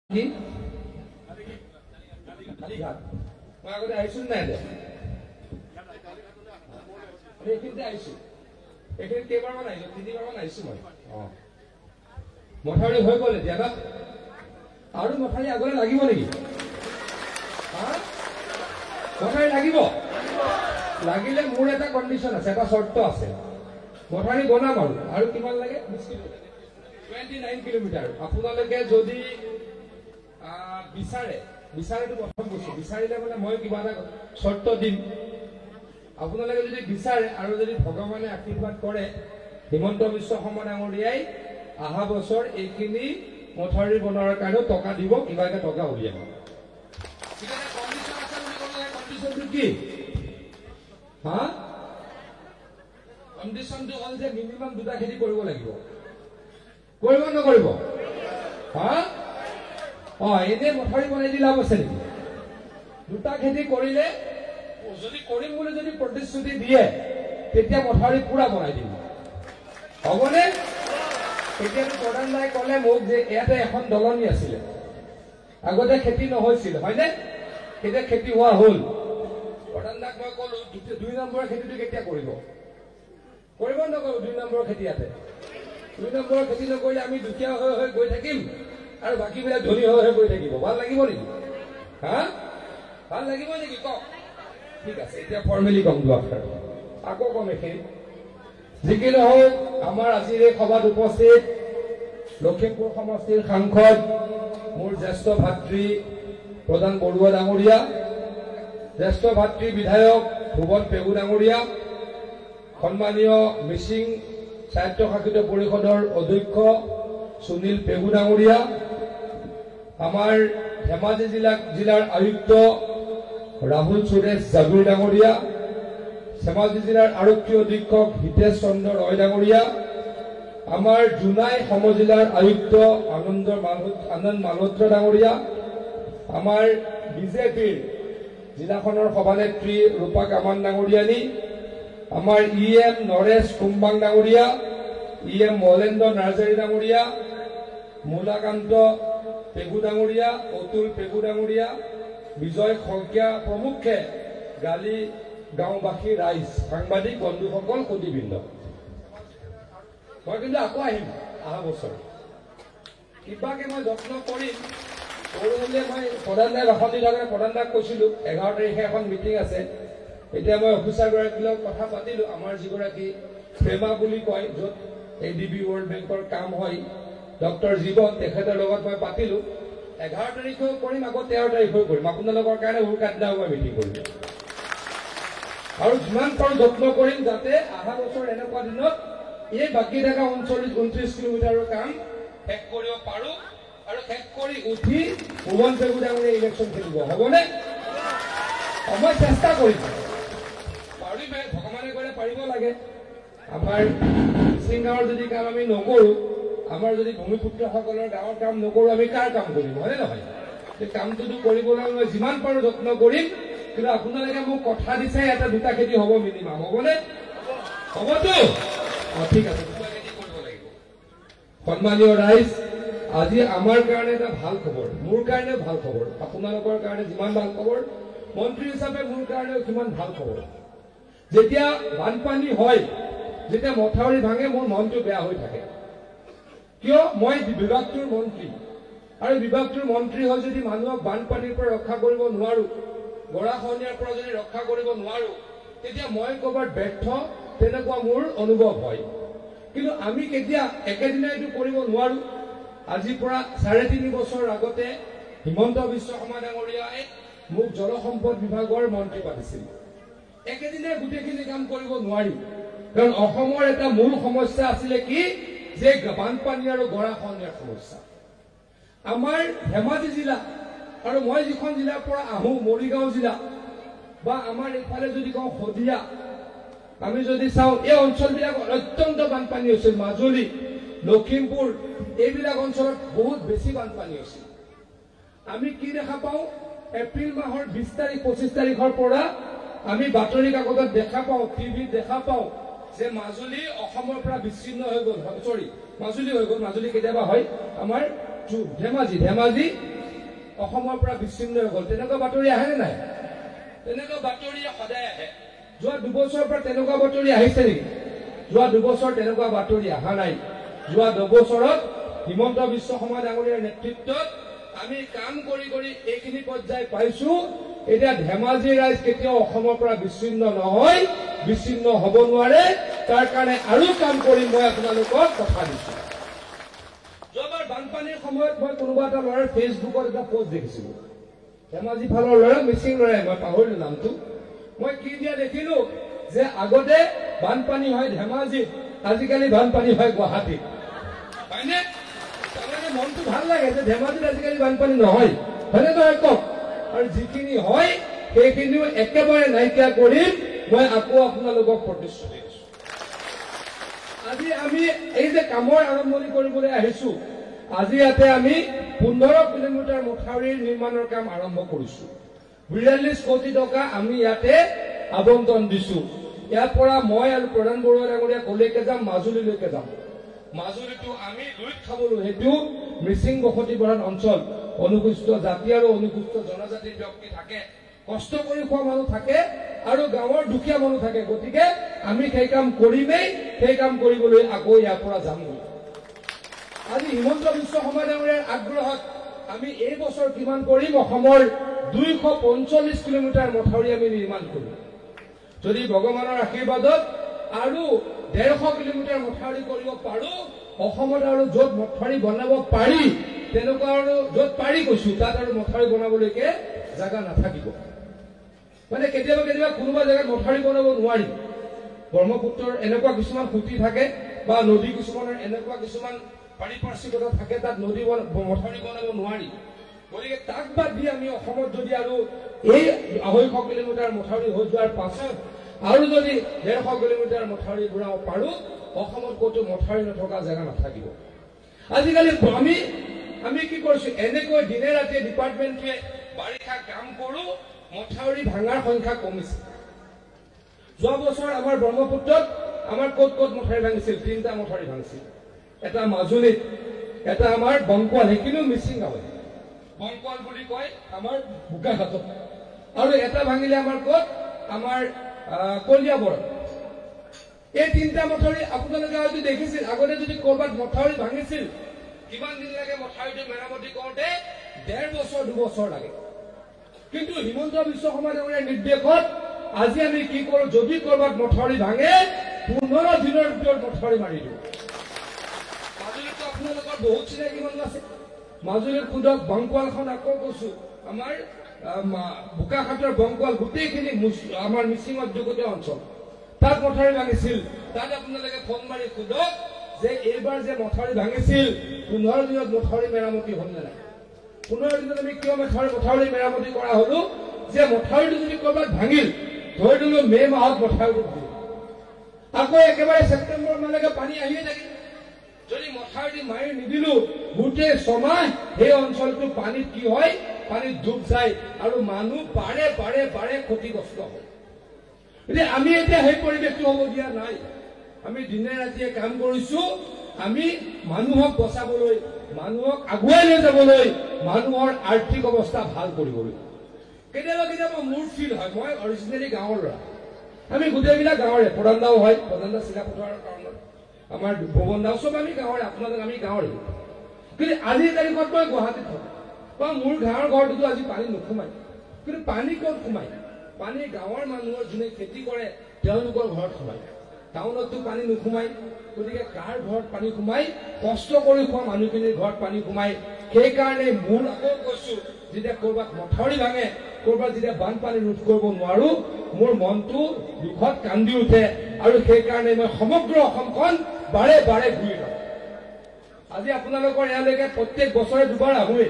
কি মই আগতে আহিছো নাই এইখিনিতে আহিছো এইখিনি কেইবাৰমান আহিছো 3বাৰমান আহিছো মই মথাউৰি হৈ গ'ল এতিয়া আৰু মথাউৰি আগলৈ লাগিব নেকি মথাউৰি লাগিব লাগিলে মোৰ এটা কণ্ডিশ্যন আছে এটা চৰ্ত আছে মথাউৰি বনাম আৰু কিমান লাগে 29 কিলোমিটাৰ আপোনালোকে যদি বিচাৰেটো প্ৰথম কৈছো বিচাৰিলে মানে মই কিবা এটা চৰ্ত দিম আপোনালোকে যদি বিচাৰে আৰু যদি ভগৱানে আশীৰ্বাদ কৰে হিমন্ত বিশ্ব শৰ্মা ডাঙৰীয়াই অহা বছৰ এইখিনি মথাউৰি বনোৱাৰ কাৰণে টকা দিব কিবা এটা টকা উলিয়াব কণ্ডিশ্যনটো কি কণ্ডিশ্যনটো হ'ল যে মিনিমাম 2টা খেতি কৰিব লাগিব কৰিব নকৰিব এনে মথাউৰি বনাই দি লাভ আছে নেকি 2টা খেতি কৰিলে যদি কৰিম বুলি যদি প্ৰতিশ্ৰুতি দিয়ে তেতিয়া মথাউৰি পুৰা বনাই দিম হ'বনে এতিয়াতো প্ৰধান দাই ক'লে মোক যে ইয়াতে এখন দলনি আছিলে আগতে খেতি নহৈছিল হয়নে এতিয়া খেতি হোৱা হ'ল প্ৰধান দাক মই ক'লো 2 নম্বৰৰ খেতিটো কেতিয়া কৰিব নকৰিব 2 নম্বৰৰ খেতি ইয়াতে 2 নম্বৰৰ খেতি নকৰিলে আমি দুখীয়া হৈ হৈ গৈ থাকিম আৰু বাকীবিলাক ধনী হৈ হৈ গৈ থাকিব ভাল লাগিব নেকি ভাল লাগিব নেকি কওক ঠিক আছে এতিয়া ফৰ্মেলি কম আপোনাৰ আকৌ কম এইখিনি যি কি নহওক আমাৰ আজিৰ এই সভাত উপস্থিত লখিমপুৰ সমষ্টিৰ সাংসদ মোৰ জ্যেষ্ঠ ভাতৃ প্ৰধান বৰুৱা ডাঙৰীয়া জ্যেষ্ঠ ভাতৃ বিধায়ক ভুৱন পেগু ডাঙৰীয়া সন্মানীয় মিচিং স্বায়ত্তশাসিত পৰিষদৰ অধ্যক্ষ সুনীল পেগু ডাঙৰীয়া আমাৰ ধেমাজি জিলাৰ আয়ুক্ত ৰাহুল সুৰেশ জাগুৰ ডাঙৰীয়া ধেমাজি জিলাৰ আৰক্ষী অধীক্ষক হিতেশ চন্দ্ৰ ৰয় ডাঙৰীয়া আমাৰ জোনাই সমজিলাৰ আয়ুক্ত আনন্দ মালহোত্ৰা ডাঙৰীয়া আমাৰ বিজেপিৰ জিলাখনৰ সভানেত্ৰী ৰূপা কামান ডাঙৰীয়ানী আমাৰ EM নৰেশ কুম্বাং ডাঙৰীয়া EM মলেন্দ্ৰ নাৰ্জাৰী ডাঙৰীয়া মূলাকান্ত পেগু ডাঙৰীয়া অতুল পেগু ডাঙৰীয়া বিজয় শইকীয়া প্ৰমুখে গালি গাঁওবাসী ৰাইজ সাংবাদিক বন্ধুসকল সুদীবৃন্দ মই কিন্তু আকৌ আহিম অহা বছৰ কিবাকে মই যত্ন কৰিম কৰিলে মই প্ৰধান দাই ভাষণ দি থাকোঁতে প্ৰধান দাক কৈছিলো 11 তাৰিখে এখন মিটিং আছে এতিয়া মই অফিচাৰগৰাকীৰ লগত কথা পাতিলো আমাৰ যিগৰাকী প্ৰেমা বুলি কয় য'ত ADB ৱৰ্ল্ড বেংকৰ কাম হয় ডক্টৰ জীৱন তেখেতৰ লগত মই পাতিলো 11 তাৰিখেও কৰিম আকৌ 13 তাৰিখেও কৰিম আপোনালোকৰ কাৰণে উৰুকাৰ দিনাও মই মিটিং কৰিম আৰু যিমান পাৰোঁ যত্ন কৰিম যাতে অহা বছৰ এনেকুৱা দিনত এই বাকী থকা 29 কিলোমিটাৰৰ কাম শেষ কৰিব পাৰোঁ আৰু শেষ কৰি উঠি ভুৱন পেগু ডাঙৰীয়া ইলেকশ্যন খেলিব হ'বনে মই চেষ্টা কৰিম পাৰিমে ভগৱানে ক'লে পাৰিব লাগে আমাৰ মিচিং গাঁৱৰ যদি কাম আমি নকৰোঁ আমাৰ যদি ভূমিপুত্ৰসকলৰ গাঁৱৰ কাম নকৰোঁ আমি কাৰ কাম কৰিম হয়নে নহয় এই কামটোতো কৰিবলৈ মই যিমান পাৰোঁ যত্ন কৰিম কিন্তু আপোনালোকে মোক কথা দিছে এটা 2টা খেতি হ'ব মিনিমাম হ'বনে হ'বতো ঠিক আছে 2টা খেতি কৰিব লাগিব সন্মানীয় ৰাইজ আজি আমাৰ কাৰণে এটা ভাল খবৰ মোৰ কাৰণে ভাল খবৰ আপোনালোকৰ কাৰণে যিমান ভাল খবৰ মন্ত্ৰী হিচাপে মোৰ কাৰণেও কিমান ভাল খবৰ যেতিয়া বানপানী হয় যেতিয়া মথাউৰি ভাঙে মোৰ মনটো বেয়া হৈ থাকে কিয় মই বিভাগটোৰ মন্ত্ৰী আৰু বিভাগটোৰ মন্ত্ৰী হৈ যদি মানুহক বানপানীৰ পৰা ৰক্ষা কৰিব নোৱাৰো গৰাখহনীয়াৰ পৰা যদি ৰক্ষা কৰিব নোৱাৰো তেতিয়া মই ক'ৰবাত ব্যৰ্থ তেনেকুৱা মোৰ অনুভৱ হয় কিন্তু আমি কেতিয়া একেদিনাই এইটো কৰিব নোৱাৰো আজিৰ পৰা 3.5 বছৰ আগতে হিমন্ত বিশ্ব শৰ্মা ডাঙৰীয়াই মোক জলসম্পদ বিভাগৰ মন্ত্ৰী পাতিছিল একেদিনাই গোটেইখিনি কাম কৰিব নোৱাৰি কাৰণ অসমৰ এটা মূল সমস্যা আছিলে কি যে বানপানী আৰু গৰাখহনীয়াৰ সমস্যা আমাৰ ধেমাজি জিলা আৰু মই যিখন জিলাৰ পৰা আহোঁ মৰিগাঁও জিলা বা আমাৰ এইফালে যদি কওঁ শদিয়া আমি যদি চাওঁ এই অঞ্চলবিলাকত অত্যন্ত বানপানী হৈছিল মাজুলী লখিমপুৰ এইবিলাক অঞ্চলত বহুত বেছি বানপানী হৈছিল আমি কি দেখা পাওঁ এপ্ৰিল মাহৰ 20 তাৰিখ 25 তাৰিখৰ পৰা আমি বাতৰি কাকতত দেখা পাওঁ টিভিত দেখা পাওঁ যে মাজুলী অসমৰ পৰা বিচ্ছিন্ন হৈ গ'ল মাজুলী হৈ গ'ল মাজুলী কেতিয়াবা হয় আমাৰ ধেমাজি অসমৰ পৰা বিচ্ছিন্ন হৈ গ'ল। তেনেকুৱা বাতৰি আহেনে নাই? তেনেকুৱা বাতৰি সদায় আহে। যোৱা 2 বছৰৰ পৰা তেনেকুৱা বাতৰি আহিছে নেকি? যোৱা 2 বছৰ তেনেকুৱা বাতৰি অহা নাই। যোৱা 2 বছৰত হিমন্ত বিশ্ব শৰ্মা ডাঙৰীয়াৰ নেতৃত্বত আমি কাম কৰি কৰি এইখিনি পৰ্যায় পাইছো। এতিয়া ধেমাজি ৰাইজ কেতিয়াও অসমৰ পৰা বিচ্ছিন্ন নহয়, বিচ্ছিন্ন হ'ব নোৱাৰে। তাৰ কাৰণে আৰু কাম কৰিম মই আপোনালোকক কথা দিছো। যোৱাবাৰ বানপানীৰ সময়ত মই কোনোবা এটা ল'ৰাৰ ফেচবুকত এটা পোষ্ট দেখিছিলো। ধেমাজি ফালৰ ল'ৰা, মিচিং ল'ৰাই, মই পাহৰিলো নামটো। মই কি দিয়া দেখিলো যে আগতে বানপানী হয় ধেমাজিত, আজিকালি বানপানী হয় গুৱাহাটীত। হয়নে? তাৰমানে মনটো ভাল লাগে যে ধেমাজিত আজিকালি বানপানী নহয়, হয়নে নহয় কওক? আৰু যিখিনি হয় সেইখিনিও একেবাৰে নাইকিয়া কৰিম, মই আকৌ আপোনালোকক প্ৰতিশ্ৰুতি দিছো। আজি আমি এই যে কামৰ আৰম্ভণি কৰিবলৈ আহিছো, আজি ইয়াতে আমি 15 কিলোমিটাৰ মথাউৰিৰ নিৰ্মাণৰ কাম আৰম্ভ কৰিছো। 42 কোটি টকা আমি ইয়াতে আবণ্টন দিছো। ইয়াৰ পৰা মই আৰু প্ৰধান বৰুৱা ডাঙৰীয়া কলৈকে যাম, মাজুলীলৈকে যাম। মাজুলীটো আমি লুইত খাবলৈ, সেইটো মিচিং বসতি প্ৰধান অঞ্চল, অনুসূচিত জাতি আৰু অনুসূচিত জনজাতিৰ ব্যক্তি থাকে, কষ্ট কৰি খোৱা মানুহ থাকে আৰু গাঁৱৰ দুখীয়া মানুহ থাকে। গতিকে আমি সেই কাম কৰিমেই, সেই কাম কৰিবলৈ আকৌ ইয়াৰ পৰা যামগৈ। আজি হিমন্ত বিশ্ব শৰ্মা ডাঙৰীয়াৰ আগ্ৰহত আমি এই বছৰ কিমান কৰিম, অসমৰ 245 কিলোমিটাৰ মথাউৰি আমি নিৰ্মাণ কৰিম। যদি ভগৱানৰ আশীৰ্বাদত আৰু 150 কিলোমিটাৰ মথাউৰি কৰিব পাৰো, অসমত আৰু য'ত মথাউৰি বনাব পাৰি, তেনেকুৱা আৰু য'ত পাৰি কৈছো, তাত আৰু মথাউৰি বনাবলৈকে জাগা নাথাকিব। মানে কেতিয়াবা কেতিয়াবা কোনোবা জেগাত মথাউৰি বনাব নোৱাৰি। ব্ৰহ্মপুত্ৰৰ এনেকুৱা কিছুমান খুঁটি থাকে বা নদী কিছুমানৰ এনেকুৱা কিছুমান পাৰিপাৰ্শ্বিকতা থাকে, তাত নদী মথাউৰি বনাব নোৱাৰি। গতিকে তাক বাদ দি আমি অসমত যদি আৰু এই 250 কিলোমিটাৰ মথাউৰি হৈ যোৱাৰ পাছত আৰু যদি 150 কিলোমিটাৰ মথাউৰি ঘূৰাব পাৰো, অসমত ক'তো মথাউৰি নথকা জেগা নাথাকিব। আজিকালি আমি কি কৰিছো, এনেকৈ দিনে ৰাতিয়ে ডিপাৰ্টমেণ্টটোৱে বাৰিষা কাম কৰো, মথাউৰি ভাঙাৰ সংখ্যা কমিছে। যোৱা বছৰ আমাৰ ব্ৰহ্মপুত্ৰত আমাৰ ক'ত ক'ত মথাউৰি ভাঙিছিল? 3টা মথাউৰি ভাঙিছিল। এটা মাজুলীত, এটা আমাৰ বংকোৱাল, সেইখিনিও মিচিং গাঁৱত, বংকোৱাল বুলি কয় আমাৰ বোকাখাটত, আৰু এটা ভাঙিলে আমাৰ ক'ত, আমাৰ কলিয়াবৰত। এই 3টা মথাউৰি আপোনালোকে হয়তো দেখিছিল। আগতে যদি ক'ৰবাত মথাউৰি ভাঙিছিল, কিমান দিন লাগে মথাউৰিটো মেৰামতি কৰোঁতে? 1.5 বছৰ 2 বছৰ লাগে। কিন্তু হিমন্ত বিশ্ব শৰ্মা ডাঙৰীয়াৰ নিৰ্দেশত আজি আমি কি কৰো, যদি ক'ৰবাত মথাউৰি ভাঙে 15 দিনৰ ভিতৰত মথাউৰি মাৰি দিওঁ। মাজুলীতো আপোনালোকৰ বহুত চিনাকি মানুহ আছে। মাজুলীৰ খুদক বংকোৱালখন আকৌ কৈছো, আমাৰ বোকাখাটৰ বংকোৱাল, গোটেইখিনি আমাৰ মিচিং অধ্যুষিত অঞ্চল, তাত মথাউৰি ভাঙিছিল। তাত আপোনালোকে ফোন মাৰি সোধক যে এইবাৰ যে মথাউৰি ভাঙিছিল 15 দিনত মথাউৰি মেৰামতি হ'ল নে নাই। 15 দিনত আমি কিয় মথাউৰি মেৰামতি কৰা হলো, যে মথাউৰিটো যদি ক'ৰবাত ভাঙিল, ধৰি দিলো মে' মাহত মথাউৰিটো ভাঙিল, আকৌ একেবাৰে ছেপ্টেম্বৰ মানলৈকে পানী আহিয়ে থাকিল। যদি মথাউৰিটো মাৰি নিদিলো, গোটেই ছমাহ সেই অঞ্চলটো পানীত কি হয়, পানীত ডুব যায় আৰু মানুহ বাৰে বাৰে বাৰে ক্ষতিগ্ৰস্ত হয়। গতিকে আমি এতিয়া সেই পৰিৱেশটো হ'ব দিয়া নাই। আমি দিনে ৰাতিয়ে কাম কৰিছো, আমি মানুহক বচাবলৈ, মানুহক আগুৱাই লৈ যাবলৈ, মানুহৰ আৰ্থিক অৱস্থা ভাল কৰিবলৈ। কেতিয়াবা কেতিয়াবা মোৰ ফিল হয়, মই অৰিজিনেলি গাঁৱৰ ল'ৰা, আমি গোটেইবিলাক গাঁৱৰে, প্ৰধান দাও হয়, প্ৰধান দা চিলাপথাৰৰ কাৰণত, আমাৰ ভৱন দাও, চব আমি গাঁৱৰে, আপোনালোক আমি গাঁৱৰে। কিন্তু আজিৰ তাৰিখত মই গুৱাহাটীত থাকো, বা মোৰ গাঁৱৰ ঘৰটোতো আজি পানী নোসোমায়। কিন্তু পানী ক'ত সোমায়? পানী গাঁৱৰ মানুহৰ যোনে খেতি কৰে তেওঁলোকৰ ঘৰত সোমায়, টাউনততো পানী নোসোমায়। গতিকে কাৰ ঘৰত পানী সোমায়? কষ্ট কৰি খোৱা মানুহখিনিৰ ঘৰত পানী সোমায়। সেইকাৰণে মোৰ আকৌ কৈছো, যেতিয়া ক'ৰবাত মথাউৰি ভাঙে, ক'ৰবাত যেতিয়া বানপানী ৰোধ কৰিব নোৱাৰো, মোৰ মনটো দুখত কান্দি উঠে। আৰু সেইকাৰণে মই সমগ্ৰ অসমখন বাৰে বাৰে ঘূৰি যাওঁ। আজি আপোনালোকৰ ইয়ালৈকে প্ৰত্যেক বছৰে 2বাৰ আহোৱেই।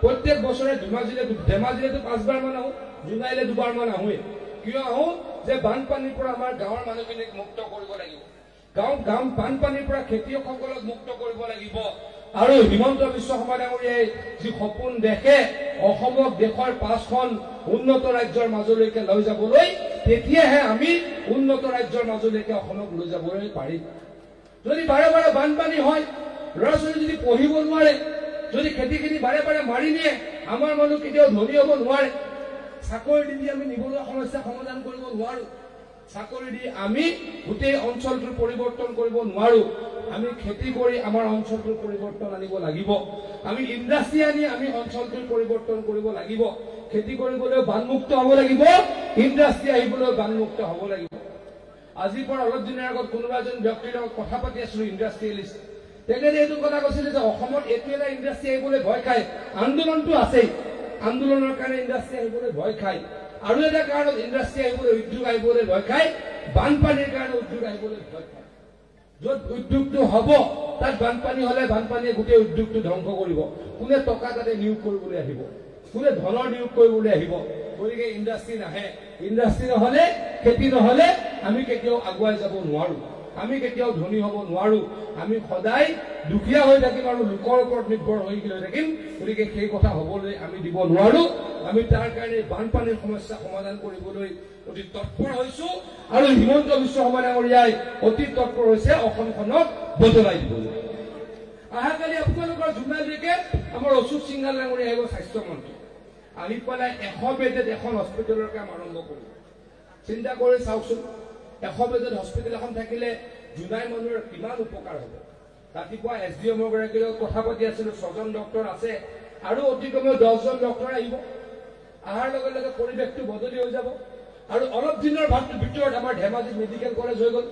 প্ৰত্যেক বছৰে ধেমাজিলেতো 5বাৰ মান আহো, জোনাইলে 2বাৰ মান আহোৱেই। কিয় আহো? যে বানপানীৰ পৰা আমাৰ গাঁৱৰ মানুহখিনিক মুক্ত কৰিব লাগিব, বানপানীৰ পৰা খেতিয়কসকলক মুক্ত কৰিব লাগিব। আৰু হিমন্ত বিশ্ব শৰ্মা ডাঙৰীয়াই যি সপোন দেখে, অসমক দেশৰ 5খন উন্নত ৰাজ্যৰ মাজলৈকে লৈ যাবলৈ, তেতিয়াহে আমি উন্নত ৰাজ্যৰ মাজলৈকে অসমক লৈ যাবলৈ পাৰিম। যদি বাৰে বাৰে বানপানী হয়, ল'ৰা ছোৱালী যদি পঢ়িব নোৱাৰে, যদি খেতিখিনি বাৰে বাৰে মাৰি নিয়ে আমাৰ মানুহ কেতিয়াও ধনী হ'ব নোৱাৰে। চাকৰি দি আমি নিবনুৱা সমস্যা সমাধান কৰিব নোৱাৰো। চাকৰি দি আমি গোটেই অঞ্চলটোৰ পৰিৱৰ্তন কৰিব নোৱাৰো। আমি খেতি কৰি আমাৰ অঞ্চলটোৰ পৰিৱৰ্তন আনিব লাগিব। আমি ইণ্ডাষ্ট্ৰি আনি আমি অঞ্চলটোৰ পৰিৱৰ্তন কৰিব লাগিব। খেতি কৰিবলৈ বানমুক্ত হ'ব লাগিব, ইণ্ডাষ্ট্ৰি আহিবলৈ বানমুক্ত হ'ব লাগিব। আজিৰ পৰা অলপ দিনৰ আগত কোনোবা এজন ব্যক্তিৰ লগত কথা পাতি আছিলো, ইণ্ডাষ্ট্ৰিয়েলিষ্ট। তেখেতে এইটো কথা কৈছিলে যে অসমত এইটো এটা ইণ্ডাষ্ট্ৰি আহিবলৈ ভয় খায়। আন্দোলনটো আছেই, আন্দোলনৰ কাৰণে ইণ্ডাষ্ট্ৰি আহিবলৈ ভয় খায়। আৰু এটা কাৰণত ইণ্ডাষ্ট্ৰি আহিবলৈ, উদ্যোগ আহিবলৈ ভয় খায়, বানপানীৰ কাৰণে উদ্যোগ আহিবলৈ ভয় খায়। য'ত উদ্যোগটো হ'ব তাত বানপানী হ'লে বানপানীয়ে গোটেই উদ্যোগটো ধ্বংস কৰিব। কোনে টকা তাতে নিয়োগ কৰিবলৈ আহিব, কোনে ধনৰ নিয়োগ কৰিবলৈ আহিব। গতিকে ইণ্ডাষ্ট্ৰি নাহে। ইণ্ডাষ্ট্ৰি নহ'লে, খেতি নহ'লে আমি কেতিয়াও আগুৱাই যাব নোৱাৰো, আমি কেতিয়াও ধনী হ'ব নোৱাৰো। আমি সদায় দুখীয়া হৈ থাকিম আৰু লোকৰ ওপৰত নিৰ্ভৰ হৈ থাকিম। গতিকে সেই কথা হ'বলৈ আমি দিব নোৱাৰো। আমি তাৰ কাৰণে বানপানীৰ সমস্যা সমাধান কৰিবলৈ অতি তৎপৰ হৈছো আৰু হিমন্ত বিশ্ব শৰ্মা ডাঙৰীয়াই অতি তৎপৰ হৈছে অসমখনক বদলাই দিবলৈ। অহাকালি আপোনালোকৰ জোনালীকে আমাৰ অচ্যুত সিংঘাল ডাঙৰীয়া আহিব, স্বাস্থ্যমন্ত্ৰী। আহি পেলাই 100 বেডেড এখন হস্পিটেলৰ কাম আৰম্ভ কৰিব। চিন্তা কৰি চাওকচোন, 100 বেডেড হস্পিটেল এখন থাকিলে জোনাই মানুহৰ কিমান উপকাৰ হ'ব। ৰাতিপুৱা SDM গৰাকীৰ লগত কথা পাতি আছিলো, 6জন ডক্টৰ আছে আৰু অতি কমেও 10জন ডক্টৰ আহিব। অহাৰ লগে লগে পৰিৱেশটো বদলি হৈ যাব। আৰু অলপ দিনৰ ভিতৰত আমাৰ ধেমাজিত মেডিকেল কলেজ হৈ গ'ল।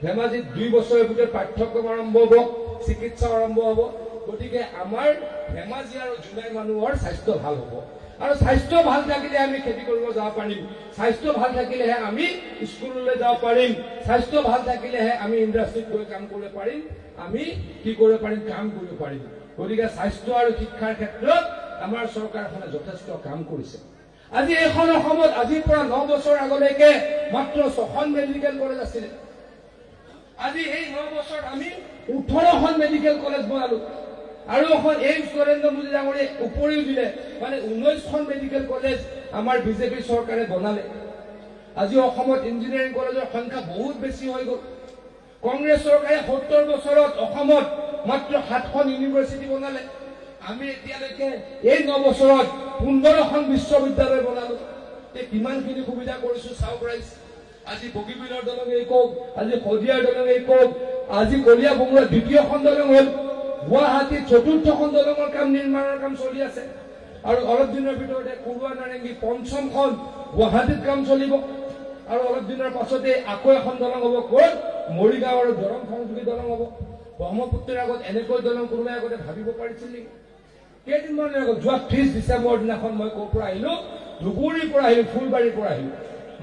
ধেমাজিত 2 বছৰৰ ভিতৰত পাঠ্যক্ৰম আৰম্ভ হ'ব, চিকিৎসা আৰম্ভ হ'ব। গতিকে আমাৰ ধেমাজি আৰু জোনাই মানুহৰ স্বাস্থ্য ভাল হ'ব। আৰু স্বাস্থ্য ভাল থাকিলে আমি খেতি কৰিব যাব পাৰিম, স্বাস্থ্য ভাল থাকিলেহে আমি স্কুললৈ যাব পাৰিম, স্বাস্থ্য ভাল থাকিলেহে আমি ইণ্ডাষ্ট্ৰীত গৈ কাম কৰিব পাৰিম, আমি কি কৰিব পাৰিম, কাম কৰিব পাৰিম। গতিকে স্বাস্থ্য আৰু শিক্ষাৰ ক্ষেত্ৰত আমাৰ চৰকাৰখনে যথেষ্ট কাম কৰিছে। আজি এইখন অসমত আজিৰ পৰা 9 বছৰ আগলৈকে মাত্ৰ 6খন মেডিকেল কলেজ আছিলে। আজি এই 9 বছৰত আমি 18খন মেডিকেল কলেজ বনালো। আৰু এখন এইমছ নৰেন্দ্ৰ মোদী ডাঙৰীয়াই উপৰিও দিলে, মানে 19খন মেডিকেল কলেজ আমাৰ বিজেপি চৰকাৰে বনালে। আজি অসমত ইঞ্জিনিয়াৰিং কলেজৰ সংখ্যা বহুত বেছি হৈ গ'ল। কংগ্ৰেছ চৰকাৰে 70 বছৰত অসমত মাত্ৰ 7খন ইউনিভাৰ্চিটি বনালে। আমি এতিয়ালৈকে এই 9 বছৰত 15খন বিশ্ববিদ্যালয় বনালো। কিমানখিনি সুবিধা কৰিছো চাওক ৰাইজ। আজি বগীবিলৰ দলঙেই কওক, আজি শদিয়াৰ দলঙেই কওক, আজি কলীয়া বঙলাৰ 2খন দলং হ'ল, গুৱাহাটীত 4খন দলঙৰ কাম, নিৰ্মাণৰ কাম চলি আছে। আৰু অলপ দিনৰ ভিতৰতে কুৰুৱা নাৰেংগী 5খন গুৱাহাটীত কাম চলিব। আৰু অলপ দিনৰ পাছতে আকৌ এখন দলং হ'ব, ক'ত, মৰিগাঁও আৰু দৰং সংযোগী দলং হ'ব। ব্ৰহ্মপুত্ৰৰ আগত এনেকৈ দলং কোনোবাই আগতে ভাবিব পাৰিছিল নেকি? কেইদিনমানৰ আগত যোৱা 30 ডিচেম্বৰ দিনাখন মই ক'ৰ পৰা আহিলো, ধুবুৰীৰ পৰা আহিলো, ফুলবাৰীৰ পৰা আহিলো,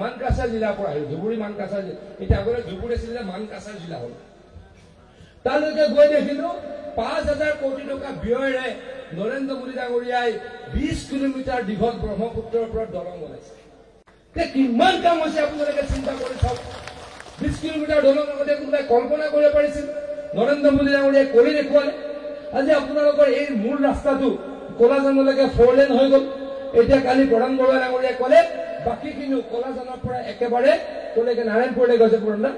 মানকাছাৰ জিলাৰ পৰা আহিলো। ধুবুৰী মানকাছাৰ, এতিয়া আগতে ধুবুৰী আছিলে, মানকাছাৰ জিলা হ'ল। তালৈকে গৈ দেখিলো 5,000 কোটি টকা ব্যয়েৰে নৰেন্দ্ৰ মোদী ডাঙৰীয়াই 20 কিলোমিটাৰ দীঘল ব্ৰহ্মপুত্ৰৰ ওপৰত দলং বনাইছে। কিমান কাম হৈছে আপোনালোকে চিন্তা কৰি চাওক। 20 কিলোমিটাৰ দলং আগতে কোনোবাই কল্পনা কৰিব পাৰিছিল? নৰেন্দ্ৰ মোদী ডাঙৰীয়াই কৰি দেখুৱালে। আজি আপোনালোকৰ এই মূল ৰাস্তাটো কলাজানলৈকে 4 লেন হৈ গ'ল। এতিয়া কালি প্ৰধান বৰুৱা ডাঙৰীয়াই ক'লে বাকীখিনিও কলাজানৰ পৰা একেবাৰে ক'লেকে নাৰায়ণপুৰলৈ গৈছে, পুৰণা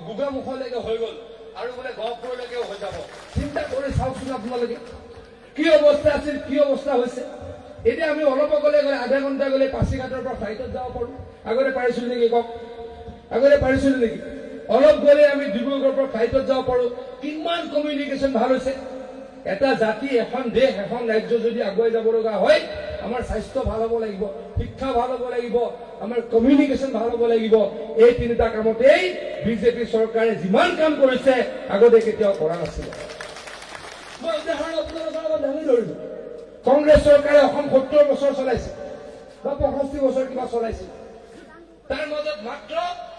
গোগামুখলৈকে হৈ গ'ল আৰু বোলে গহপুৰলৈকেও হৈ যাব। চিন্তা কৰি চাওকচোন আপোনালোকে কি অৱস্থা আছিল, কি অৱস্থা হৈছে। এতিয়া আমি অলপ আগলৈ গ'লে, আধা ঘণ্টা গ'লে পাছিঘাটৰ পৰা ফ্লাইটত যাব পাৰোঁ। আগতে পাৰিছিলো নেকি কওক? আগতে পাৰিছিলো নেকি? অলপ গ'লে আমি ডিব্ৰুগড়ৰ পৰা ফ্লাইটত যাব পাৰোঁ। কিমান কমিউনিকেশ্যন ভাল হৈছে। এটা জাতি, এখন দেশ, এখন ৰাজ্য যদি আগুৱাই যাব লগা হয়, আমাৰ স্বাস্থ্য ভাল হ'ব লাগিব, শিক্ষা ভাল হ'ব লাগিব, আমাৰ কমিউনিকেশ্যন ভাল হ'ব লাগিব। এই 3টা কামতেই বিজেপি চৰকাৰে যিমান কাম কৰিছে আগতে কেতিয়াও কৰা নাছিল। মই উদাহৰণ আপোনালোকৰ আগত দাঙি ধৰিলো। কংগ্ৰেছ চৰকাৰে অসম 70 বছৰ চলাইছে বা 65 বছৰ কিবা চলাইছিল। তাৰ মাজত মাত্ৰ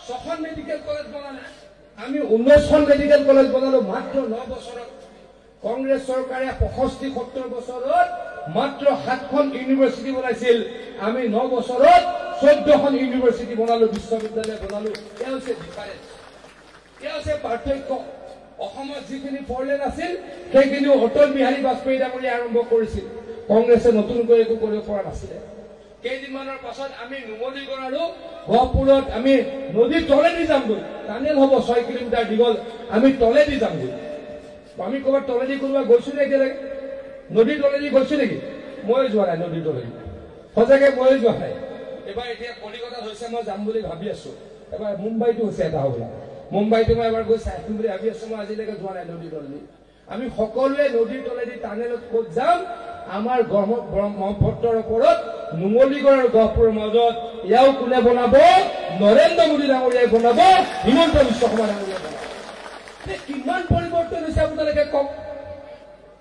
6খন মেডিকেল কলেজ বনালে। আমি 19খন মেডিকেল কলেজ বনালো মাত্ৰ 9 বছৰত। কংগ্ৰেছ চৰকাৰে 65-70 বছৰত মাত্ৰ 7খন ইউনিভাৰ্চিটি বনাইছিল। আমি 9 বছৰত 14খন ইউনিভাৰ্চিটি বনালো, বিশ্ববিদ্যালয় বনালো। এয়া হৈছে ডিফাৰেঞ্চ, এয়া হৈছে পাৰ্থক্য। অসমত যিখিনি 4 লেন আছিল সেইখিনিও অটল বিহাৰী বাজপেয়ী ডাঙৰীয়াই আৰম্ভ কৰিছিল। কংগ্ৰেছে নতুনকৈ একো কৰিব পৰা নাছিলে। কেইদিনমানৰ পাছত আমি নুমলীগড় আৰু গহপুৰত আমি নদীৰ তলেদি যামগৈ। টানেল হ'ব 6 কিলোমিটাৰ দীঘল, আমি তলেদি যামগৈ। আমি ক'ৰবাত তলেদি কোনোবা গৈছো নে এতিয়ালৈকে? নদীৰ তলেদি গৈছো নেকি? ময়ো যোৱা নাই নদীৰ তলেদি, সঁচাকে ময়ো যোৱা নাই। এবাৰ এতিয়া কলিকতাত হৈছে, মই যাম বুলি ভাবি আছো। এবাৰ মুম্বাইতো হৈছে এটা হ'বলা, মুম্বাইতো মই এবাৰ গৈ চাই আহিম বুলি ভাবি আছো। মই আজিলৈকে যোৱা নাই নদীৰ তলেদি। আমি সকলোৱে নদীৰ তলেদি টানেলত ক'ত যাম? আমাৰ ব্ৰহ্মপুত্ৰৰ ওপৰত নুমলীগড় আৰু গহপুৰৰ মাজত ইয়াও কোনে বনাব? নৰেন্দ্ৰ মোদী ডাঙৰীয়াই বনাব, হিমন্ত বিশ্ব শৰ্মা ডাঙৰীয়াই বনাব। কিমান পৰিৱৰ্তন হৈছে আপোনালোকে কওক,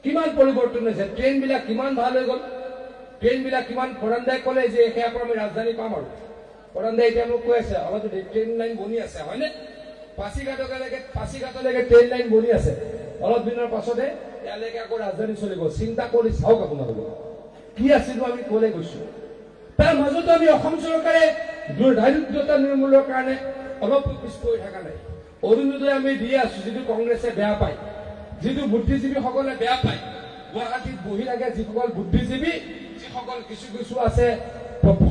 কিমান পৰিৱৰ্তন হৈছে? ট্ৰেইনবিলাক কিমান ভাল হৈ গ'ল, ট্ৰেইনবিলাক কিমান। প্ৰধানদাই ক'লে যে সেয়াৰ পৰা আমি ৰাজধানী পাম আৰু প্ৰধানদাই এতিয়া মোক কৈ আছে অলপ ট্ৰেইন লাইন বনি আছে, হয়নে? পাছিঘাটলৈকে ট্ৰেইন লাইন বনি আছে। অলপ দিনৰ পাছতে ইয়ালৈকে আকৌ ৰাজধানী চলিব। চিন্তা কৰি চাওক আপোনালোকে কি আছিল আমি ক'লে গৈছো। তাৰ মাজতো আমি অসম চৰকাৰে দাৰিদ্ৰতা নিৰ্মূলৰ কাৰণে অলপ পিছ পৰি থকা নাই। অৰুণোদয় আমি দি আছো, যিটো কংগ্ৰেছে বেয়া পায়, যিটো বুদ্ধিজীৱীসকলে বেয়া পায়। গুৱাহাটীত বহি থাকে যিসকল বুদ্ধিজীৱী, যিসকল কিছু কিছু আছে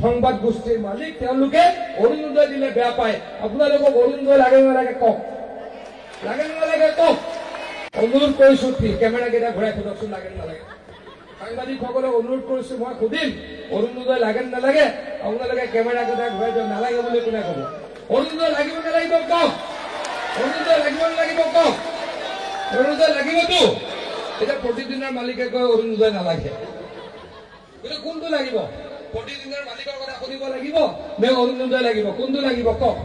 সংবাদ গোষ্ঠীৰ মালিক, তেওঁলোকে অৰুণোদয় দিলে বেয়া পায়। আপোনালোকক অৰুণোদয় লাগে নালাগে কওক, লাগে নালাগে কওক। অনুৰোধ কৰিছো, কেমেৰা কেইটা ঘূৰাই সোধকচোন লাগে নালাগে। সাংবাদিকসকলক অনুৰোধ কৰিছো, মই সুধিম অৰুণোদয় লাগে নালাগে, আপোনালোকে কেমেৰা কেইটা ঘূৰাই দিয়ক। নালাগে বুলি কোনে ক'ব? অৰুণোদয় লাগিব নালাগিব কওক, অৰুণোদয় লাগিব নালাগিব কওক। অৰুণোদয় লাগিবতো। এতিয়া প্ৰতিদিনৰ মালিকে কয় অৰুণোদয় নালাগে, কিন্তু কোনটো লাগিব? প্ৰতিদিনৰ মালিকৰ কথা শুনিব লাগিব নে অৰুণোদয় লাগিব? কোনটো লাগিব কওক?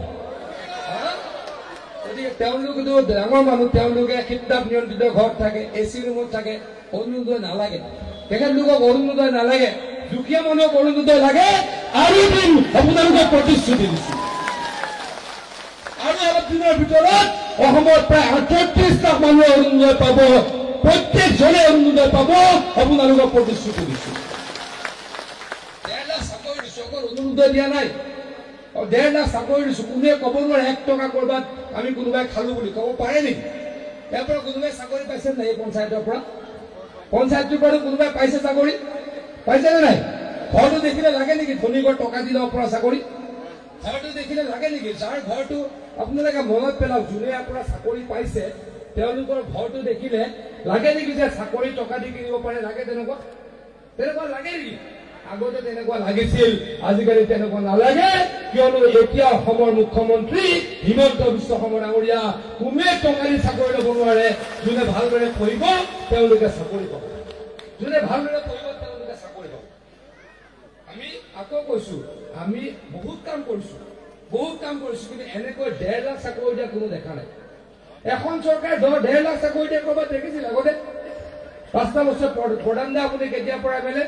গতিকে তেওঁলোকেতো ডাঙৰ মানুহ, তেওঁলোকে শীততাপ নিয়ন্ত্ৰিত ঘৰত থাকে, AC ৰুমত থাকে, অৰুণোদয় নালাগে। তেখেতলোকক অৰুণোদয় নালাগে, দুখীয়া মানুহক অৰুণোদয় লাগে। আৰু দিন আপোনালোকক প্ৰতিশ্ৰুতি দিছো, আৰু অলপ দিনৰ ভিতৰত অসমত প্ৰায় ৩৮ লাখ মানুহে অৰুণোদয় পাব, প্ৰত্যেকজনে অৰুণোদয় পাব। আপোনালোকক প্ৰতিশ্ৰুতি দিছো। ১.৫ লাখ চাকৰি দিছো, অকল অৰুণোদয় দিয়া নাই। ১.৫ লাখ চাকৰি দিছো। কোনে ক'ব নোৱাৰে ১ টকা কৰবাত আমি কোনোবাই খালো বুলি ক'ব পাৰে নেকি? ইয়াৰ পৰা কোনোবাই চাকৰি পাইছে নাই? এই পঞ্চায়তৰ পৰা, পঞ্চায়তৰ পৰা কোনোবাই পাইছে চাকৰি? পাইছে নে নাই? ঘৰটো দেখিলে লাগে নেকি ধনী ঘৰ টকা দি ল'ব পৰা চাকৰি? ঘৰটো দেখিলে লাগে নেকি? যাৰ ঘৰটো আপোনালোকে মনত পেলাওক, যোনে ইয়াৰ পৰা চাকৰি পাইছে তেওঁলোকৰ ঘৰটো দেখিলে লাগে নেকি যে চাকৰি টকা দি কিনিব পাৰে? লাগে তেনেকুৱা? তেনেকুৱা লাগে নেকি? আগতে তেনেকুৱা লাগিছিল, আজিকালি তেনেকুৱা নালাগে। কিয়নো এতিয়া অসমৰ মুখ্যমন্ত্ৰী হিমন্ত বিশ্ব শৰ্মা ডাঙৰীয়া। কোনে টকা দি চাকৰি ল'ব নোৱাৰে। যোনে ভালদৰে পঢ়িব তেওঁলোকে চাকৰি পাব, যোনে ভালদৰে পঢ়িব তেওঁলোকে চাকৰি পাব। আমি আকৌ কৈছো, আমি বহুত কাম কৰিছো, কিন্তু এনেকৈ ১.৫ লাখ চাকৰি দিয়া কোনো দেখা নাই। এখন চৰকাৰে ১.৫ লাখ চাকৰি দিয়া কৰবাত দেখিছিল আগতে? ৫টা বছৰ প্ৰধান দা আপুনি কেতিয়াৰ পৰা এমএলএ?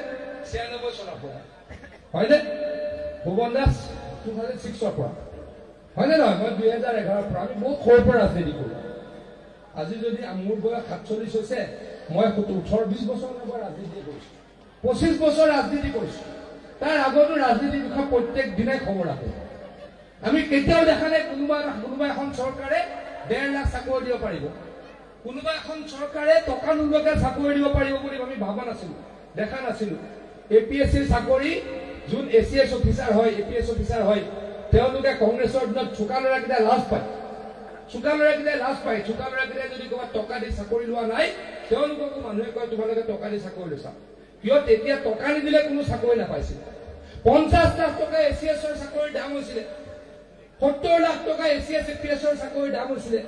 ৯৬ চনৰ পৰা, হয়নে? ভুৱন দাস 2006ৰ পৰা, হয়নে নহয়? মই 2011ৰ পৰা। আমি বহুত সৰুৰ পৰা ৰাজনীতি কৰো। আজি যদি মোৰ বয়স ৪৭ হৈছে, মই ১৮-২০ বছৰৰ পৰা ৰাজনীতি কৰিছো, ২৫ বছৰ ৰাজনীতি কৰিছো। তাৰ আগতো ৰাজনীতিৰ বিষয়ে প্ৰত্যেক দিনাই খবৰ ৰাখো। আমি কেতিয়াও দেখা নাই কোনোবা এখন চৰকাৰে ১.৫ লাখ চাকৰি দিব পাৰিব, কোনোবা এখন চৰকাৰে টকা নোলোৱাকৈ চাকৰি দিব পাৰিব বুলি আমি ভাবা নাছিলো, দেখা নাছিলো। APSCৰ চাকৰি যোন ACS অফিচাৰ হয়, APS অফিচাৰ হয়, তেওঁলোকে কংগ্ৰেছৰ দিনত চোকা ল'ৰাকেইটাই লাজ পায়, চোকা ল'ৰাকেইটাই যদি ক'ৰবাত টকা দি চাকৰি লোৱা নাই, তেওঁলোককো মানুহে কয় তোমালোকে টকা দি চাকৰি লৈছা। কিয়? তেতিয়া টকা নিদিলে কোনো চাকৰি নাপাইছিল। ৫০ লাখ টকা ACSৰ চাকৰিৰ দাম হৈছিলে, ৭০ লাখ টকা ACS APSৰ চাকৰিৰ দাম হৈছিলে।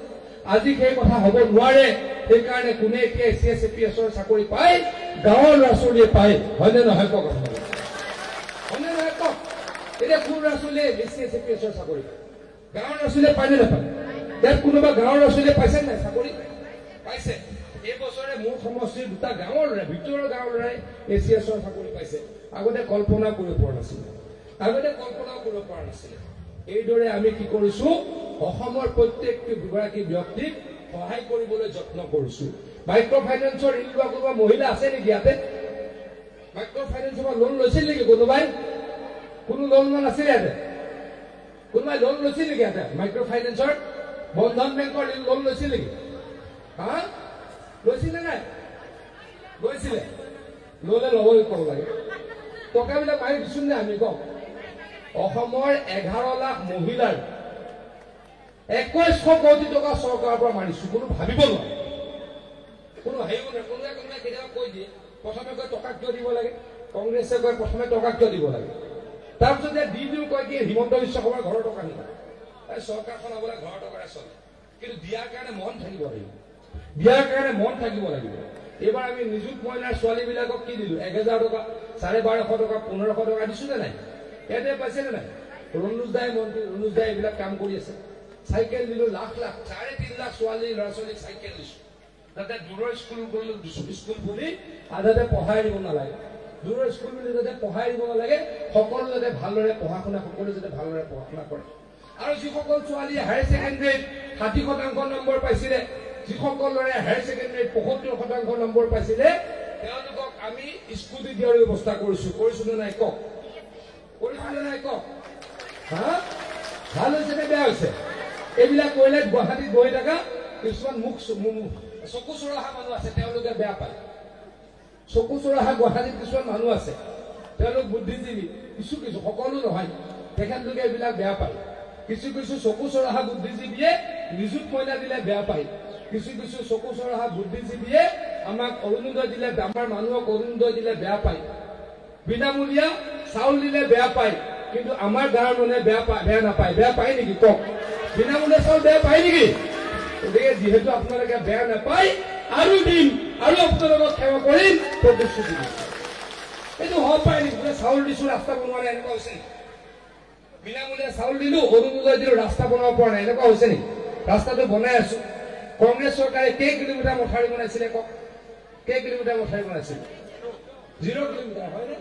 আজি সেই কথা হ'ব নোৱাৰে। সেইকাৰণে কোনে এতিয়া ACS APSৰ চাকৰি পায়? গাঁৱৰ ল'ৰা ছোৱালীয়ে পায়, হয়নে নহয় কওক? হয়নে নহয় কওক? এতিয়া কোন ল'ৰা ছোৱালীয়ে ACS APSৰ চাকৰি পায়? গাঁৱৰ ল'ৰা ছোৱালীয়ে পায় নে নাপায়? ইয়াত কোনোবা গাঁৱৰ ল'ৰা ছোৱালীয়ে পাইছে নাই চাকৰি? পাইছে। এই বছৰে মোৰ সমষ্টিৰ 2টা গাঁৱৰ ল'ৰাই, ভিতৰৰ গাঁৱৰ ল'ৰাই ACSৰ চাকৰি পাইছে। আগতে কল্পনা কৰিব পৰা নাছিলে। এইদৰে আমি কি কৰিছো? অসমৰ প্ৰত্যেকগৰাকী ব্যক্তিক সহায় কৰিবলৈ যত্ন কৰিছো। মাইক্ৰ' ফাইনেন্সৰ ঋণ লোৱা কোনোবা মহিলা আছে নেকি ইয়াতে? মাইক্ৰ' ফাইনেন্সৰ পৰা লোন লৈছিল নেকি কোনোবাই? কোনো লোন লোৱা নাছিল ইয়াতে? কোনোবাই লোন লৈছিল নেকি ইয়াতে? মাইক্ৰ' ফাইনেন্সৰ বন্ধন বেংকৰ লোন লৈছিল নেকি? হা, লৈছিলে নাই? লৈছিলে। ল'লে ল'বই ক'ব লাগে। টকাবিলাক মাৰি দিছো নে আমি কওক? অসমৰ 11 লাখ মহিলাৰ ২১০০ কোটি টকা চৰকাৰৰ পৰা মাৰিছো। কোনো ভাবিব নোৱাৰে। কোনো হেৰিও নাই। কোনোবাই কেতিয়াবা কৈ দিয়ে প্ৰথমে কয় টকা কিয় দিব লাগে, কংগ্ৰেছে কয় প্ৰথমে টকা কিয় দিব লাগে, তাৰপিছত দি দিও কয় কি হিমন্ত বিশ্ব শৰ্মাৰ ঘৰৰ টকা নিবা। চৰকাৰখন আপোনাৰ ঘৰৰ টকাৰে চলে, কিন্তু দিয়াৰ কাৰণে মন থাকিব লাগিব, দিয়াৰ কাৰণে মন থাকিব লাগিব। এইবাৰ আমি নিযুত মহিলাৰ ছোৱালীবিলাকক কি দিলো, 1000 টকা, 1250 টকা, 1500 টকা দিছো নে নাই? ইয়াতে পাইছে নে নাই? ৰণোজ দাই মন্ত্ৰী, ৰণোজ দাই এইবিলাক কাম কৰি আছে। চাইকেল দিলো লাখ লাখ, 3.5 লাখ ছোৱালী ল'ৰা ছোৱালীক চাইকেল দিছো, যাতে দূৰৰ স্কুল বুলি যাতে পঢ়াই দিব নালাগে, দূৰৰ স্কুল বুলি যাতে পঢ়াই দিব নালাগে, সকলো যাতে ভালদৰে পঢ়া শুনা, সকলো যাতে ভালদৰে পঢ়া শুনা কৰে। আৰু যিসকল ছোৱালীয়ে হায়াৰ ছেকেণ্ডেৰীত 60% নম্বৰ পাইছিলে, যিসকল ল'ৰাই হায়াৰ ছেকেণ্ডেৰীত 75% নম্বৰ পাইছিলে, তেওঁলোকক আমি স্কুটি দিয়াৰ ব্যৱস্থা কৰিছো নে নাই কওক? কৰিছো নে নাই কওক? হা, ভাল হৈছে নে বেয়া হৈছে? এইবিলাক কৰিলে গুৱাহাটীত বহি থকা কিছুমান চকু চৰহা মানুহ আছে, তেওঁলোকে বেয়া পায়। চকু চৰহা গুৱাহাটীত কিছুমান মানুহ আছে, তেওঁলোক বুদ্ধিজীৱী, কিছু সকলো নহয়, তেখেতলোকে এইবিলাক বেয়া পায়। কিছু চকু চৰহা বুদ্ধিজীৱীয়ে নিযুত মইনা দিলে বেয়া পায়, কিছু চকু চৰহা বুদ্ধিজীৱীয়ে আমাক অৰুণোদয় দিলে, আমাৰ মানুহক অৰুণোদয় দিলে বেয়া পায়, বিনামূলীয়া চাউল দিলে বেয়া পায়, কিন্তু আমাৰ গাঁৱৰ মানুহে বেয়া নাপায়। বেয়া পায় নেকি কওক? বিনামূলীয়া চাউল বেয়া পায় নেকি? গতিকে যিহেতু আপোনালোকে বেয়া নাপায়, আৰু দিম আৰু আপোনালোকক সেৱা কৰিম প্ৰতিশ্ৰুতি দিছো। এইটো হ'ব পাৰে নেকি? বোলে চাউল দিছো ৰাস্তা বনোৱা নাই, এনেকুৱা হৈছে নেকি? বিনামূলীয়া চাউল দিলো, অৰুণোদয় দিলো, ৰাস্তা বনাব পৰা নাই, এনেকুৱা হৈছে নেকি? ৰাস্তাটো বনাই আছো। কংগ্ৰেছ চৰকাৰে কেই কিলোমিটাৰ মথাউৰি বনাইছিলে কওক? কেই কিলোমিটাৰ মথাউৰি বনাইছিলে? 0 কিলোমিটাৰ, হয়নে?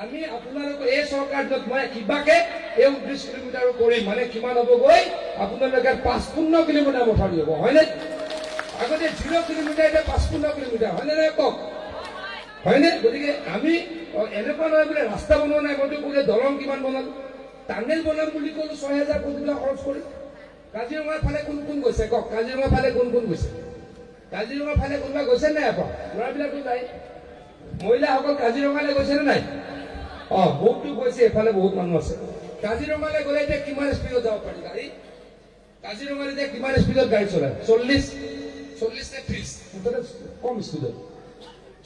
আমি আপোনালোকৰ এই চৰকাৰটোত মই কিবাকে এই 29 কিলোমিটাৰো কৰিম, মানে কিমান হ'বগৈ? আপোনালোকে 55 কিলোমিটাৰ মথাউৰি হ'ব, হয়নে? আগতে 0 কিলোমিটাৰ, এতিয়া 55 কিলোমিটাৰ, হয়নে নাই কওক? হয়নে? গতিকে আমি এনেকুৱা নহয় বোলে ৰাস্তা বনোৱা নাই, মইতো বোলে দলং কিমান বনালো, টানেল বনাম বুলি ক'লো 6000 কোটি টকা খৰচ কৰি। কাজিৰঙাৰ ফালে কোন কোন গৈছে কওক? কাজিৰঙাৰ ফালে কোন কোন গৈছে? কাজিৰঙাৰ ফালে কোনোবা গৈছে নাই? আকৌ ল'ৰাবিলাকো যায়, মহিলাসকল কাজিৰঙালৈ গৈছে নে নাই? বহুতো গৈছে, এইফালে বহুত মানুহ আছে। কাজিৰঙালৈ গ'লে এতিয়া কিমান স্পীডত যাব পাৰি গাড়ী? কাজিৰঙাত এতিয়া কিমান স্পীডত গাড়ী চলায়? 40 নে 30? মুঠতে কম স্পীডত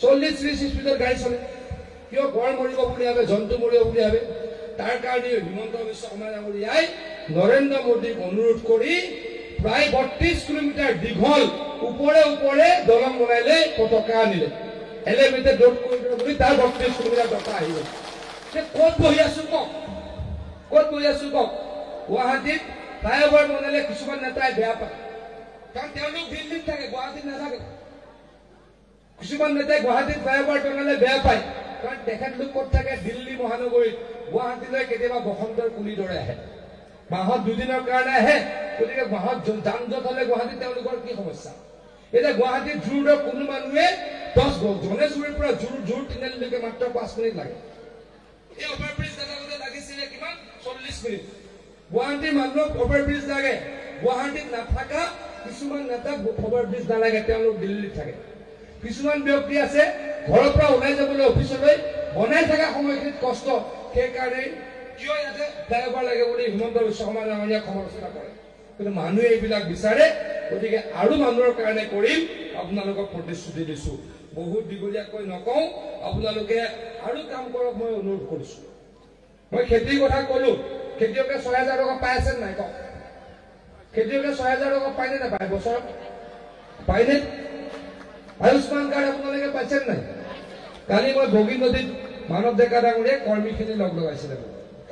40-30 স্পীডত গাড়ী চলে। কিয়? গড় মৰিব বুলি ভাবে, জন্তু মৰিব বুলি ভাবে। তাৰ কাৰণে হিমন্ত বিশ্ব শৰ্মা ডাঙৰীয়াই নৰেন্দ্ৰ মোদীক অনুৰোধ কৰি প্ৰায় 32 কিলোমিটাৰ দীঘল ওপৰে দলং বনাইলে, পতাকা আনিলে, এলিভেটেড ৰোড কৰিডৰ বুলি তাৰ 32 কিলোমিটাৰ টকা আহিব। ক'ত বহি আছো কওক? ক'ত বহি আছো কওক? গুৱাহাটীত ফ্লাইঅভাৰ বনালে কিছুমান নেতাই বেয়া পায়, কাৰণ তেওঁলোক দিল্লীত থাকে, গুৱাহাটীত নাথাকে। কিছুমান নেতাই গুৱাহাটীত ফ্লাইঅভাৰ বনালে বেয়া পায়, কাৰণ তেখেতলোক ক'ত থাকে? দিল্লী মহানগৰীত। গুৱাহাটীলৈ কেতিয়াবা বসন্তৰ কুলিৰ দৰে আহে, মাহত 2 দিনৰ কাৰণে আহে। গতিকে মাহত যান জঁট হলে গুৱাহাটীত তেওঁলোকৰ কি সমস্যা? এতিয়া গুৱাহাটীত জোৰ কোনো মানুহে 10 গণেশগুৰিৰ পৰা জোৰ তিনিআলিলৈকে মাত্ৰ 5 মিনিট লাগে। এই অভাৰব্ৰিজ দাদাগতে লাগিছিলে কিমান? 40 মিনিট। গুৱাহাটীৰ মানুহক অভাৰব্ৰিজ লাগে, গুৱাহাটীত নাথাকা কিছুমান নেতাক অভাৰব্ৰিজ নালাগে, তেওঁলোক দিল্লীত থাকে। কিছুমান ব্যক্তি আছে ঘৰৰ পৰা ওলাই যাবলৈ অফিচলৈ, বনাই থকা সময়খিনিত কষ্ট, সেইকাৰণে কিয় ইয়াতে ফ্লাইঅভাৰ লাগে বুলি হিমন্ত বিশ্ব শৰ্মা ডাঙৰীয়াক সমালোচনা কৰে। কিন্তু মানুহে এইবিলাক বিচাৰে, গতিকে আৰু মানুহৰ কাৰণে কৰিম, আপোনালোকক প্ৰতিশ্ৰুতি দিছো। বহুত দীঘলীয়াকৈ নকওঁ, আপোনালোকে আৰু কাম কৰক, মই অনুৰোধ কৰিছো। মই খেতিৰ কথা কলো, খেতিয়কে 6000 টকা পাই আছে নাই কওক? খেতিয়কে 6000 টকা পায়নে নাপায় বছৰত? পায়নে? আয়ুষ্মান কাৰ্ড আপোনালোকে পাইছে নাই? কালি মই বগী নদীত মানৱ ডেকা ডাঙৰীয়ে কৰ্মীখিনি লগাইছিলে,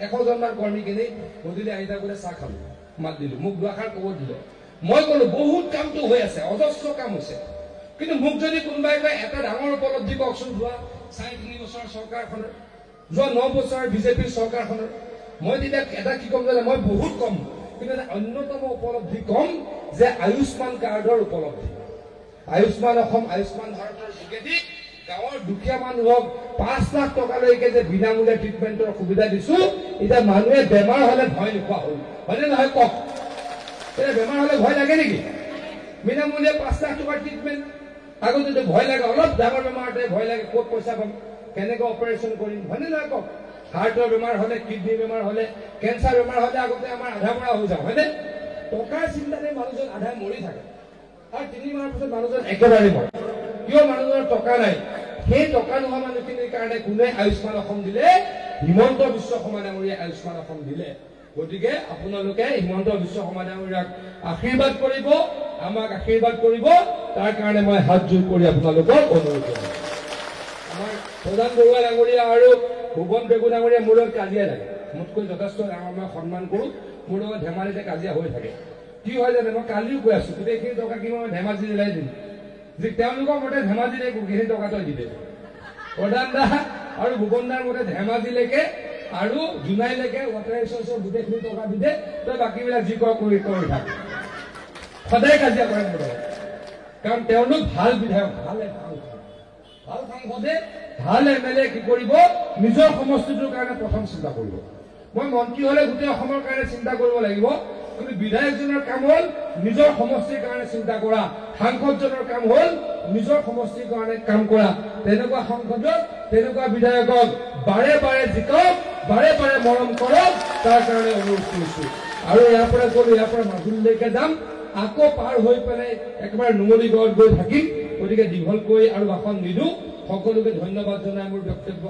100জনমান কৰ্মীখিনি গধূলি আহি থাকোঁতে চাহ খালো, মাত দিলো, মোক দুআষাৰ ক'ব দিলে। মই ক'লো বহুত কামটো হৈ আছে, অজস্ৰ কাম হৈছে, কিন্তু মোক যদি কোনোবাই কয় এটা ডাঙৰ উপলব্ধি কওকচোন যোৱা 4-3 বছৰ চৰকাৰখনৰ, যোৱা 9 বছৰ বিজেপিৰ চৰকাৰখনৰ, মই তেতিয়া এটা কি ক'ম জানে? মই বহুত কম, কিন্তু এটা অন্যতম উপলব্ধি কম যে আয়ুষ্মান কাৰ্ডৰ উপলব্ধি। আয়ুষ্মান অসম, আয়ুষ্মান ভাৰতৰ যোগেদি গাঁৱৰ দুখীয়া মানুহক 5 লাখ টকালৈকে যে বিনামূলীয়া ট্ৰিটমেণ্টৰ সুবিধা দিছো। এতিয়া মানুহে বেমাৰ হলে ভয় নোখোৱা হ'ল, হয়নে নহয় কওক? এতিয়া বেমাৰ হলে ভয় লাগে নেকি? বিনামূলীয়া 5 লাখ টকাৰ ট্ৰিটমেণ্ট। আগতে ভয় লাগে, অলপ ডাঙৰ বেমাৰতে ভয় লাগে, ক'ত পইচা পাম, কেনেকৈ অপাৰেশ্যন কৰিম, হয়নে নহয় কওক? হাৰ্টৰ বেমাৰ হলে, কিডনী বেমাৰ হলে, কেঞ্চাৰ বেমাৰ হলে আগতে আমাৰ আধা মৰা হৈ যাওঁ, হয়নে? টকাৰ চিন্তাতে মানুহজন আধা মৰি থাকে, আৰু 3 মাহৰ পিছত মানুহজন একেবাৰে মৰে। কিয় মানুহজনৰ টকা নাই সেই টকা নোহোৱা মানুহখিনিৰ কাৰণে কোনে আয়ুষ্মান অসম দিলে হিমন্ত বিশ্ব শৰ্মা ডাঙৰীয়াই আয়ুষ্মান অসম দিলে গতিকে আপোনালোকে হিমন্ত বিশ্ব শৰ্মা ডাঙৰীয়াক আশীৰ্বাদ কৰিব আমাক আশীৰ্বাদ কৰিব তাৰ কাৰণে মই হাত জোৰ কৰি আপোনালোকক অনুৰোধ কৰিম আমাৰ প্ৰধান বৰুৱা ডাঙৰীয়া আৰু ভুৱন পেগু ডাঙৰীয়া মোৰ লগত কাজিয়া লাগে মোতকৈ যথেষ্ট ডাঙৰ মই সন্মান কৰো মোৰ লগত ধেমালিতে কাজিয়া হৈ থাকে কি হয় জানে মই কালিও কৈ আছো গোটেইখিনি টকা কি মই ধেমাজি দিলাই দিম যে তেওঁলোকৰ মতে ধেমাজিলে গোটেইখিনি টকাটো দিলে প্ৰধান দা আৰু ভুৱন দাৰ মতে ধেমাজিলৈকে আৰু জুনাইলৈকে ৱাটাৰ ৰিচোৰ্চৰ গোটেইখিনি টকা দি দে তই বাকীবিলাক যি কৰি থাক সদায় কাজিয়া কৰে মোৰ কাৰণ তেওঁলোক ভাল বিধায়ক ভাল সাংসদে ভাল এমএলএ কি কৰিব নিজৰ সমষ্টিটোৰ কাৰণে প্ৰথম চিন্তা কৰিব মই মন্ত্ৰী হলে গোটেই অসমৰ কাৰণে চিন্তা কৰিব লাগিব কিন্তু বিধায়কজনৰ কাম হল নিজৰ সমষ্টিৰ কাৰণে চিন্তা কৰা সাংসদজনৰ কাম হল নিজৰ সমষ্টিৰ কাৰণে কাম কৰা তেনেকুৱা সাংসদক তেনেকুৱা বিধায়কক বাৰে বাৰে জিকক বাৰে বাৰে মৰম কৰক তাৰ কাৰণে অনুৰোধ কৰিছো আৰু ইয়াৰ পৰা গ'লো ইয়াৰ পৰা মাজুলীলৈকে যাম আকৌ পাৰ হৈ পেলাই একেবাৰে নুমলীগড়ত গৈ থাকিম গতিকে দীঘলকৈ আৰু ভাষণ নিদিওঁ সকলোকে ধন্যবাদ জনাই মোৰ বক্তব্য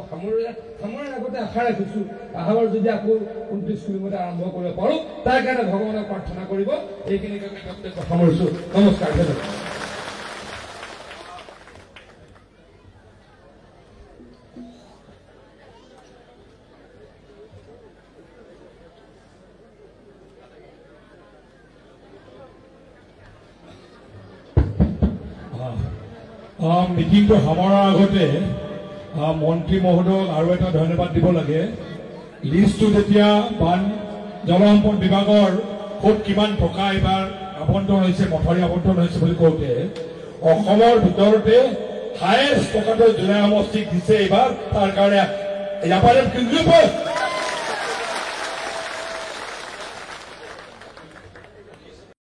সামৰাৰ আগতে আশা ৰাখিছো আহাৰৰ যদি আকৌ 29 কিলোমিটাৰ আৰম্ভ কৰিব পাৰো তাৰ কাৰণে ভগৱানক প্ৰাৰ্থনা কৰিব এইখিনিকে বক্তব্য সামৰিছো নমস্কাৰ ধন্যবাদ মিটিংটো সামৰাৰ আগতে মন্ত্ৰী মহোদয়ক আৰু এটা ধন্যবাদ দিব লাগে লিষ্টটো যেতিয়া জল সম্পদ বিভাগৰ ক'ত কিমান টকা এইবাৰ আবণ্টন হৈছে মথাউৰি আবণ্টন হৈছে বুলি কওঁতে অসমৰ ভিতৰতে হায়েষ্ট টকাটো জোনাই সমষ্টিক দিছে এইবাৰ তাৰ কাৰণে